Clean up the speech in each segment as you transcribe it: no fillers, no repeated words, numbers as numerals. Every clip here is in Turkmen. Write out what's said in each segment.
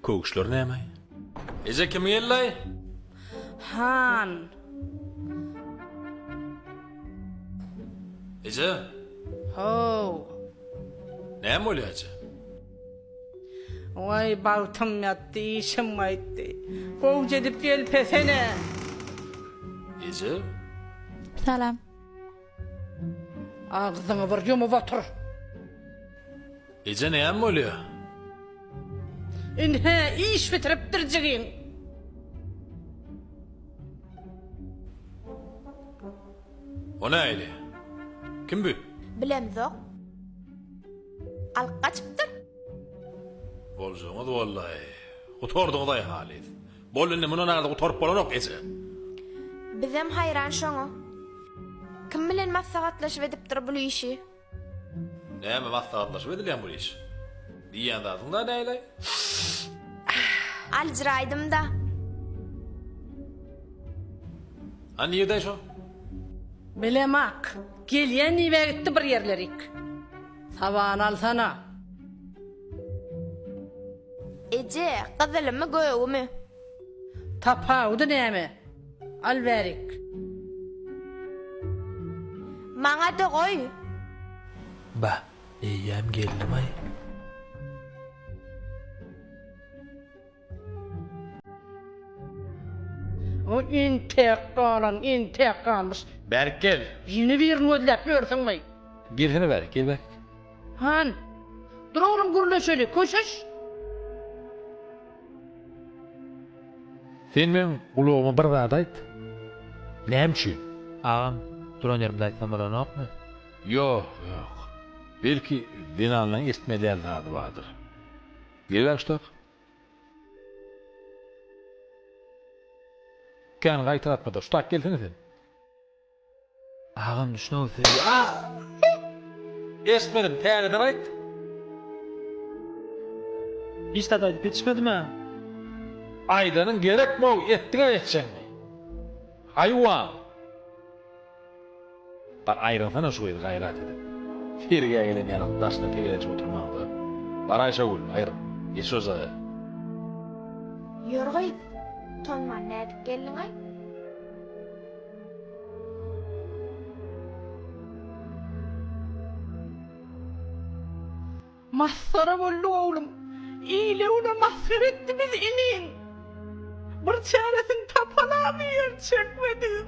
Köküşler näme? Eze kim geldi? Han. Eze, Ho. näme bolýar? Vay baltım yattı, işim aytdı. Kovc edip gel pesene. Eze, Salam. Ağzını bir yumup otur. Eze näme bolýar? İnhe iş bitirip dirjigin. O näýdi? Kim bu? Bilemzok. Alyp gaçypdyr. Boljaňyz wallahi. Gutordyňyz halyz. Bolunny muny näde gutorup bolanok Eze. Bizem hayran şoňa. Kim bilen maslahatlaşyp edipdir bu işi? Näme maslahatlaşyp edilýän bu iş? Diýen zatynda näýle? Aljyraýdym da. Ani ýerde şo? Bilemak. Gelyen iwe gitti bir yerlerik. Saban alsana. Ece, gyzylymy göwümi? Tapawdy näme? Al berik. Maňa da goý. Ba, eýem geldim-ay. O intek kalmış. Berk gel. Yine birini ödlep görsün mi? Birini ver, gel bak. Han. Dur oğlum gurula şöyle koşuş. Sen men ulug'umy bir zat ayt. Näme üçin? Ağam, duran yerimde aytsam bolanokmy? Yok, yok. Belki dinanlaryň esmedýän zady bardyr. Gel başlak. Kan gaýtaratmada, şutak gelsene sen. Ağam düşünýärsi. Esmedim, täzeden ayt. Hiç de aýdyp geçmedimi? Aýdanyň gerekmok etdiňe etçen. Haýwan. Bar aýrynsana şu ýerde gaýrat edip. Ferge gelen ýalyp daşna tegelenip oturmakda. Baraýşa gül, aýr. Ýeşoza. Ýörgüy. Tonman nädip geldiň ay? Mahsara bollu oğlum. İyile ona mahsar etti biz inin. Bir çaresini tapalamıyor çekmedim.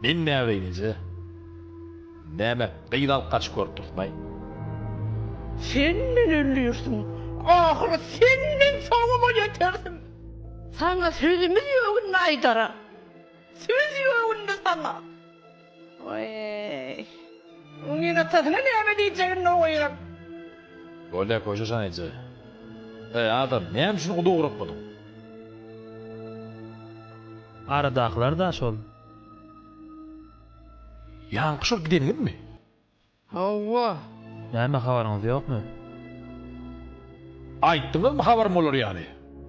Men näme diýinje? Näme gıydal kaç görtürmay? Senin ölüyorsun. Ahırı senin sonuma yeterdim. Sana sözümüz yok Naydara. Söz yok sana. Oy. Onun atasına ne diyeceğin ne oynak? Golda koşasan ece. Adam näme üçin udu urup boldun? Aradaklar da şol. Ýankyşyp gideningmi? Allah. Näme habaryňyz ýokmy? Aýtdyňmy habarym bolar ýani?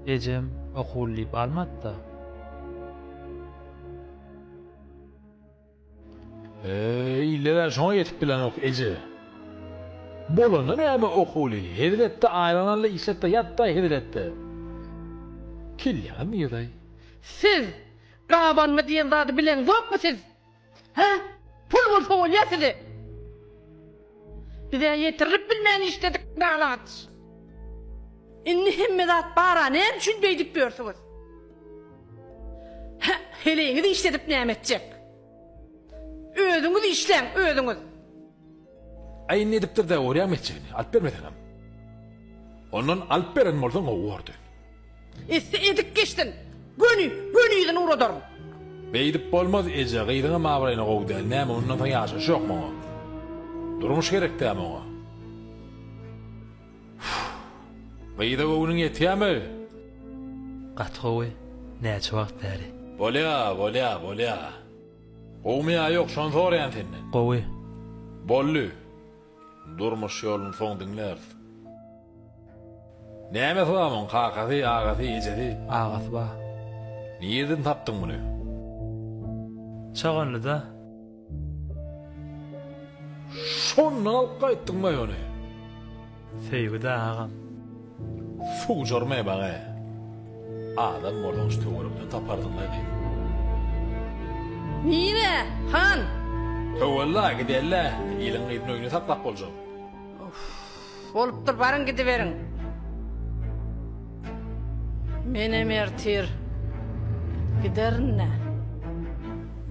Ejem okulyp almatda. Illeler şoňa ýetip bilen ok ece. Bolanda näme okuly? Hediretde aýlananly işletde ýatda hediretde. Kilýän ýyday. Siz Gaban mı diyen zatı bilen yok mu siz? He? Pul bolsa olya sizi. Bize yetirip bilmeyen işledik nalat. İnni himme zat bara ne üçün beydip diyorsunuz? He, heleğini de işletip ne edecek? Ödünüz işlen, ödünüz. Aýyn edipdir de orýam etjegini, alyp bermedenem. Ondan alyp beren bolsaň o gordy. Esse edik geçtin. Gönüýden uradarım. Beýdip bolmaz Eze, gyýdyňa mabraýyna gowdy. Näme ondan taň ýaşaş ýokmy? Durmuş gerek däme oňa. Gyýda gowunyň ýetýärmi? Gatgowy, näçe wagt bäri? Bolýa. Gowmya ýok, şonu sorýan senden. Gowy, Bolly. Durmuş ýoluny soň diňler. Näme soramyň? Kakasy, agasy, ejedi. agasy ba. Niýeden tapdyň muny? Çaganlyda Şondan alyp gaýtdyňmy ýony? feýgide ağam. Fuw jormay baňa. Adam bolan şu töwerekden tapardın laýdy. Nire, han. Tövella gidelle, ýylyň ýypyny öýüne taplap boljak. Bolupdyr, barın gidiverin. Mene mertir. Giderine.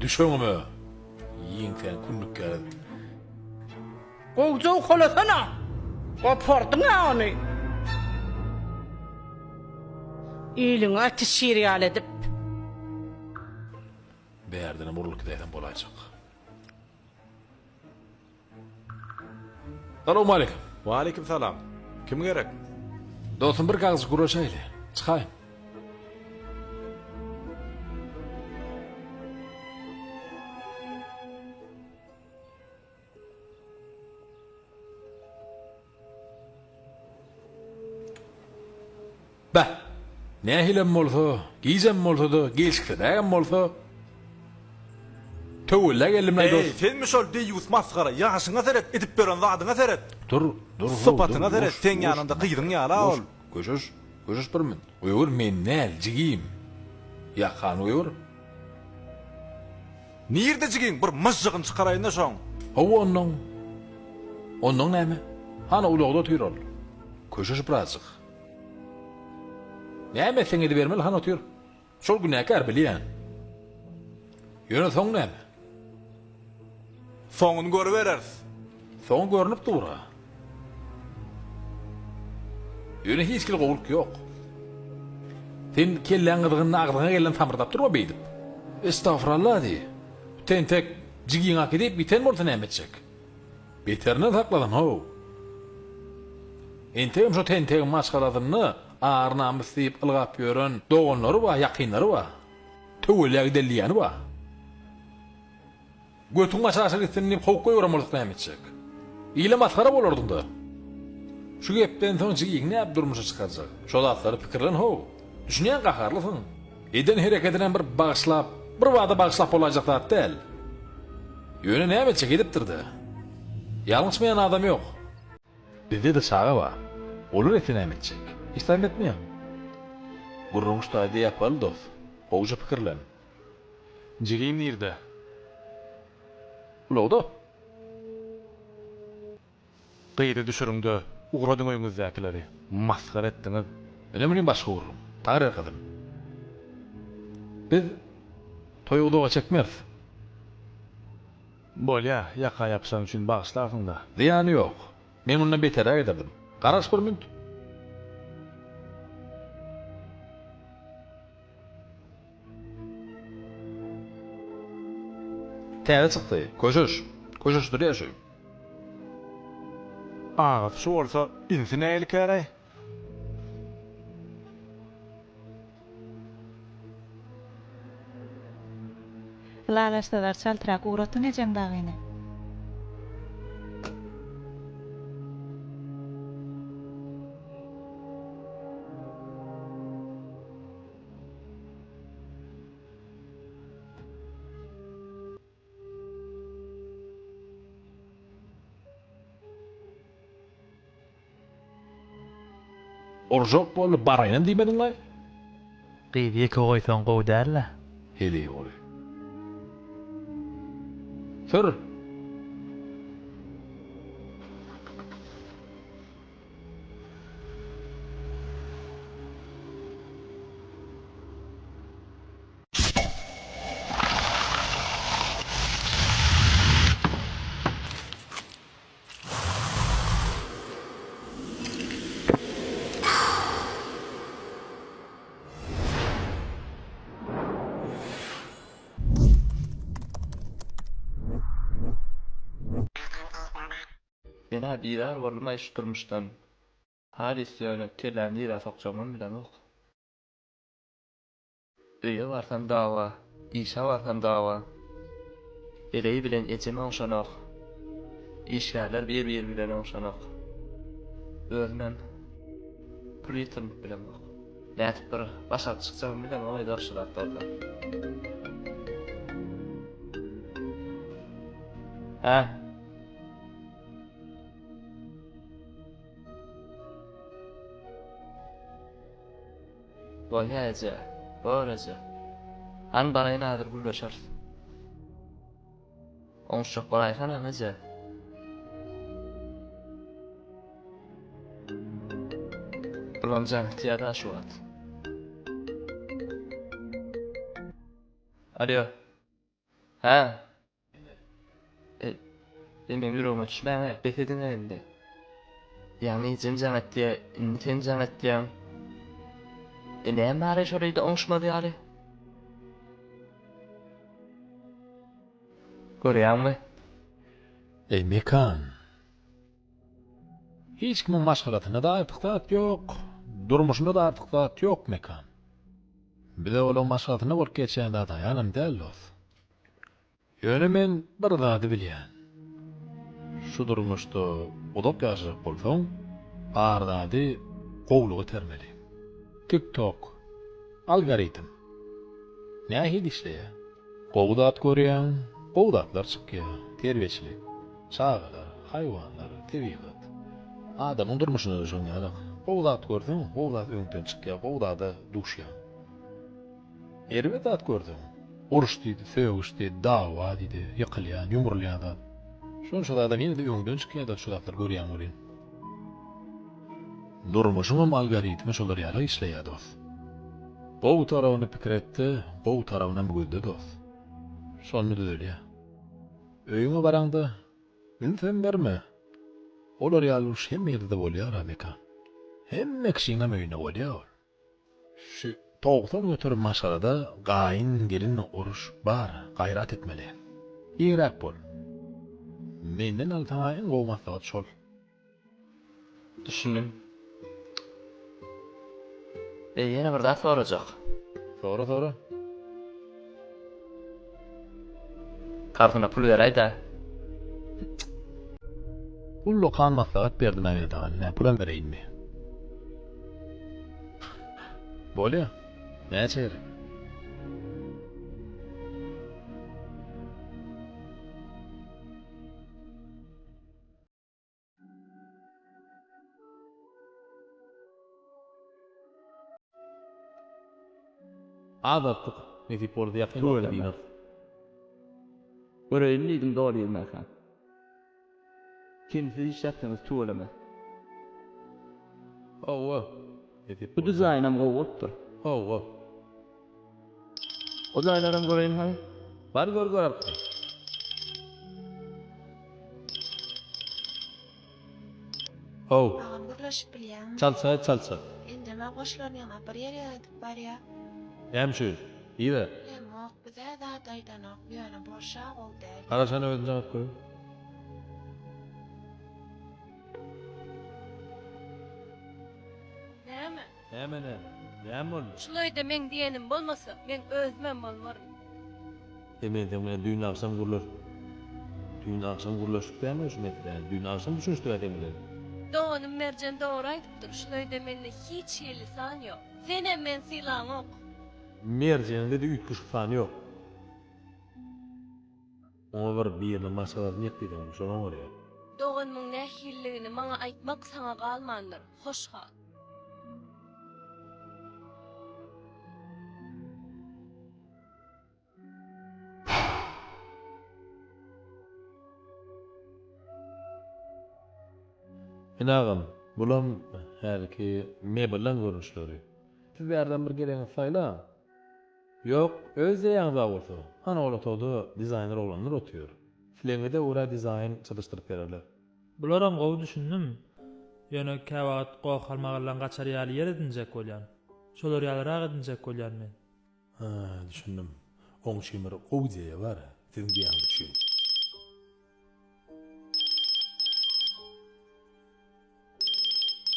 Düşöňmi? Ýeňten kunluk geldi. Gowjaw holasana. Gopardın onu. Ýylyňa ateşýal edip. Bärdine murluk diýen bolajak. Assalamu alaykum. Wa alaykum salam. Kim gerek? Dostum bir gazy guraşaýly. Çykaýyn. Bah, nähilem bolsa, gizem bolsa da, gelşikdägem bolsa. Tövülle geldim Hey, dost. sen mi şol deýus masgara ýaşyňa seret edip beren zadyňa seret. Dur. Sopatyňa seret, sen ýanynda gyýdyň ýala ol. Köşüş birmin. Uýur men näl jigim. Ýakan uýur. Nirde jigin bir myjygyny çykaraýyn da şoň. Hawa onnoň näme? Hana ulagda otyrar. Köşüş birazjyk. Näme sen edip bermeli hana otyr. Şol günäkär bilýän. Ýöne soň näme? Soňuny görüberers. Soň görünüp dura. Ýöne hiç kil gowluk ýok. Sen kellen gydygyny agdyňa gelen tamyrdap durma beýdip. Estağfurullah di. Tentek jigiňe gidip biten bolsa näme etjek? Beterine sakladın ho. Entegim şu tentegim maşgaladyny arnamys diýip ılgap ýören doganlary ba, ýakynlary ba. Töwellägi delliýany ba. Götüň maşaşa gitsin diýip howka ýören bolsa näme etjek? Ýyly maskara bolardyň da. Şu gepden soň jigiň näp durmuşa çykarjak? Şol atlary pikirlen ho. Düşünýän gaharlysyň. Eden hereketine bir bagyşlap, bir wada bagyşlap bolajak zat däl. Ýöne näme etjek edipdirdi? Ýalňyşmaýan adam ýok. Bizde de saga ba. Olur eti näme etjek? Hiç taým etmeýär. Gurrun ustady ýapal dost. Howja pikirlen. Jigim nirde? Ulagda. Gyýdy düşürüňde ugradyň öýüňizdekileri. Masgara etdiňiz. Önemli bir başga gururum. Taýyr erkadim. Biz toýugdaga çekmez. Bolýa, ýaka ýapsam üçin bagyşlarsyň da. Ziýany ýok. Men ondan beterä ederdim. Garaş bir minut. Täze çykdy. Köşüş durýar şu. Ağa, şu bolsa insi näýeli käräý? Lalaşdalar çaltyrak uğratyn ejem dagyny. Orjok bolup baraýan diýmediň la? Gyýdy goýsan gowy däl. Hedi oly. Sür. Mena birer bolma iş durmuşdan. Halis ýöne terlendi ýere sokjamam bilen ok. Öýe barsan dawa, işe barsan dawa. Ereýi bilen ejeme oňşanak. İşgärler bir bilen oňşanak. Özünden pulýetyn bilen ok. Nätip bir başa çykjam bilen oňa darşyrak boldy. Ha? Boyaca, boraca. Han bana nadir gülleşer. Onşak balaysan anaca. Bulancan ihtiyada şu at. Alo. Ha? Benim yürüme düşmene bekledin elinde. Yani cimcan etti, intencan etti. Ne bari şurayı onşmadı yani? Görüyor musun? Ey mekan. Hiç kimin maşgalatına da artık yok. Durmuşunda da artık yok mekan. Bir de olan maşgalatına bolup geçen de dayanam değil dost. Yöne men bir zady bilýän. Şu durmuşda odap ýaşarak bolsaň, ardady gowlugy termeli. TikTok, algoritm. Nähili işleýär? Gowdat görýän, gowdatlar çykýar, terbiýeçilik, çagalar, haýwanlar, tebigat. Adamyň durmuşyna düşünýär. Gowdat görseň, gowdat öňden çykýar, gowdada duşýar. Erbedat gördüm. Uruş diýdi, söwüş diýdi, dawa diýdi, ýykylýan, ýumurlýan da. Şonça da adam ýene-de öňden çykýar da şu zatlar görýän bolýan. Durmuşyň algoritmi şolar ýaly işleýär dost. Bu tarawyny pikir etdi, bu tarawyna böldü dost. Şonu döýelýär. Öýüňe baraňda, ünsen berme. Olar ýaly şem ýerde bolýar Amerika. Hemme kişiňe öýüne bolýar. Şu Toğutan götür maşarada gaýyn gelin uruş bar, gaýrat etmeli. Ýerak bol. Menden altaýyn gowmasat şol. Düşündüm. Ýene bir zat sorajak. Sonra. Kartyna pul beräýdi. Pul lokan maslahat berdim äwelden. Pulan bereýinmi? Bolýa. Näçer? Adatlyk netip boldy ýakyn diýler. Göreýindim dolu ýermäkan. Kimsiz işletdiňiz tuğlama. Owa. Bu dizaynam gowupdyr. Owa. O dizaynlaram göreýin ha? Bar gör. Ağam gürleşip bilýän. Çalsa. Indi men goşlaryň ýana bir ýere gidip barýar. Hemşir. İyi. Emok bize da daýdanok ýöne boşa boldy. Karaşan özün jogap koy. Näme? Näme boldy? Şulay da men diýenim bolmasa, men özmem bolmarym. Hemen düýün akşam gurulur. Düýün akşam guruluşyp berme şu metden. Düýün akşam düşünýär edemler. Doğanım mercan doğru aýdypdyr. Şulay da menne hiç ýeli san ýok. Sen hem men silaň ok. Merjeninde de 3,5 fan yok. Ona bir ýerden masalat netdiň, şoňa görä. Doğanymyň nähilligini maňa aýtmak saňa galmandyr. Hoş hal. Inagam, bulam herki mebelden görünüşleri. Siz berden bir geleňiz saýla. Yok, öz ýaňyza bolsa. Ana olatoda dizaýner olanlar otýar. Sileňe de ora dizayn çalışdyryp bererler. Bularam gowy düşündüm. Ýöne käwagt goýalmagylan gaçar ýaly ýer edinjek bolýan. Şolar ýalyrak edinjek bolýan men. Ha, düşündüm. Oň şeýmer gowy diýe bar. Sizin diýäňiz düşün.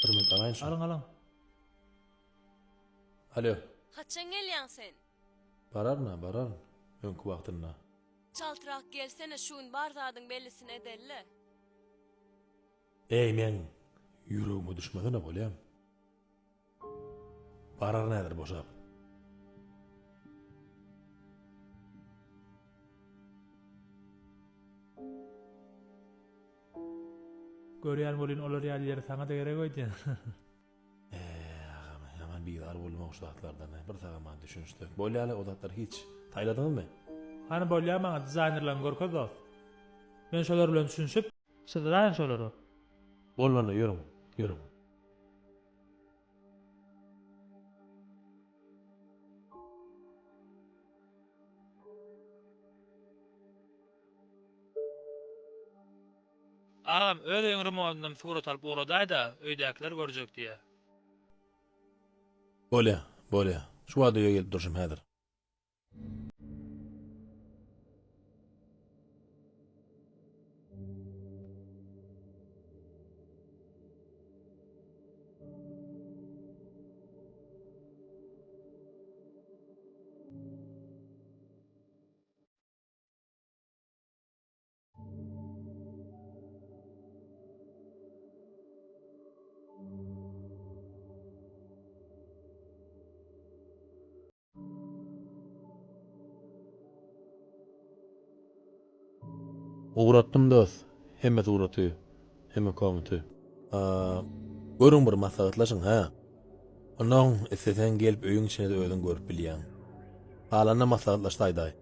Bir minut alaýyn şu. Alaň. Alo. Haçan gelýän sen? Barar. Öňkü wagtyna. Çaltyrak gelsene şuň bar zadyň bellisini edelle. Ey men ýüregime düşmegine bolýam. Barar nädir boşap? Görýän bolyn olar ýaly ýere saňa da gerek öýdü. Agam, yaman bizar bolmak şudatlardan bir tagaman düşünüşdi. Bolýaly o zatlar hiç taýladyňyzmy? Hani bolýar maňa dizaynerlaryň görkezdi. Men şolar bilen düşünşip, şolaryň şolary. Bolmana ýörüm, ýörüm. Ağam öz öňrümden surat alyp uğradaýda öýdäkiler görjek diýe. Bolýa. Şu wagtda gelip durjum häzir. Uğrattım dost. Hemme uğratıyor. Hemme komutu. Görün bir maslahatlaşın ha. Ondan istesen gelip öýüň içine de özüň görüp bilýän. Halana maslahatlaşdaýdy.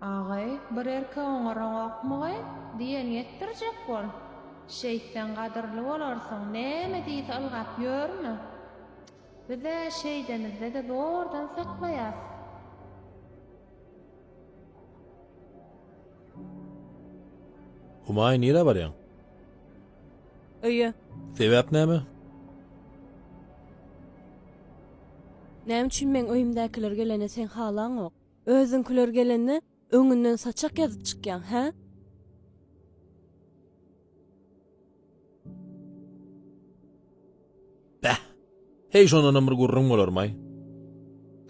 Ağay, bir erke oňaran okmagy diýen ýetdirjek bol. Şeýtan gadyrly bolarsyň, näme diýse algap ýörme. Bize şeýdenizde de zordan saklaýas. Humay nire baryan? Öýe. Sebäp näme? Näme üçin men öýümdäkiler gelene sen halaň ok? Özüňkiler gelene öňünden saçak ýazyp çykýan, ha? Hey şondan bir gurrun bolarmy?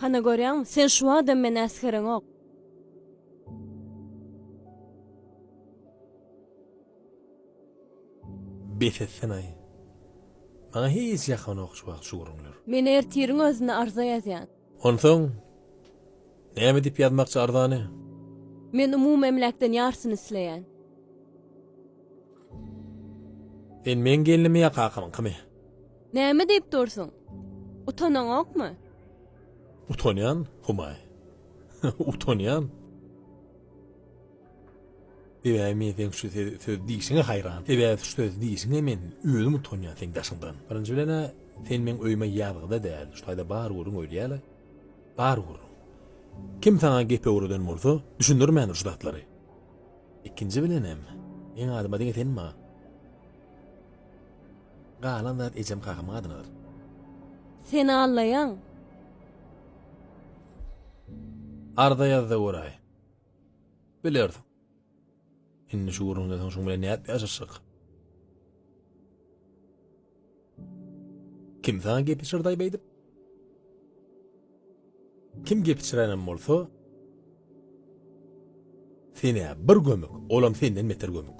Hana görýäň, sen şu adam men äskeriň ok. Betesen ay. Bana hiç yakın ok şu wagt şu gurrunlar. Men ertiriň özüne arza ýazýan. Onsoň näme diýip ýazmakçy arzany? Men umum emlakdan ýarsyny isleýän. Sen men gelinime ýakakymyň kymy? Näme diýip dursun? Utanaň okmy? Utonyan, humay. Utonyan. Ebe men şu söz diýişine hayran. Ebe şu söz diýişine men özüm utonyan sen daşyndan. Birinji bilen sen men öýme ýabygda däl. Şuýda bar gurun öýdýäle. Bar gurun. Kim sana gepe uğradan bolsa, düşündürmändir şu datlary. İkinji bilenem. Men adyma diňe sen ma. Galan da ejem kakama adynadyr. Sen allaýan. Arda ýazda goray. Bilerdim. Inni şu gurunda soň şu bilen näp ýaşaşyk. Kim sana gepi çyrdaý beýdip? Kim gepi çyranan bolsa, seni bir gömük, olam senden meter gömük.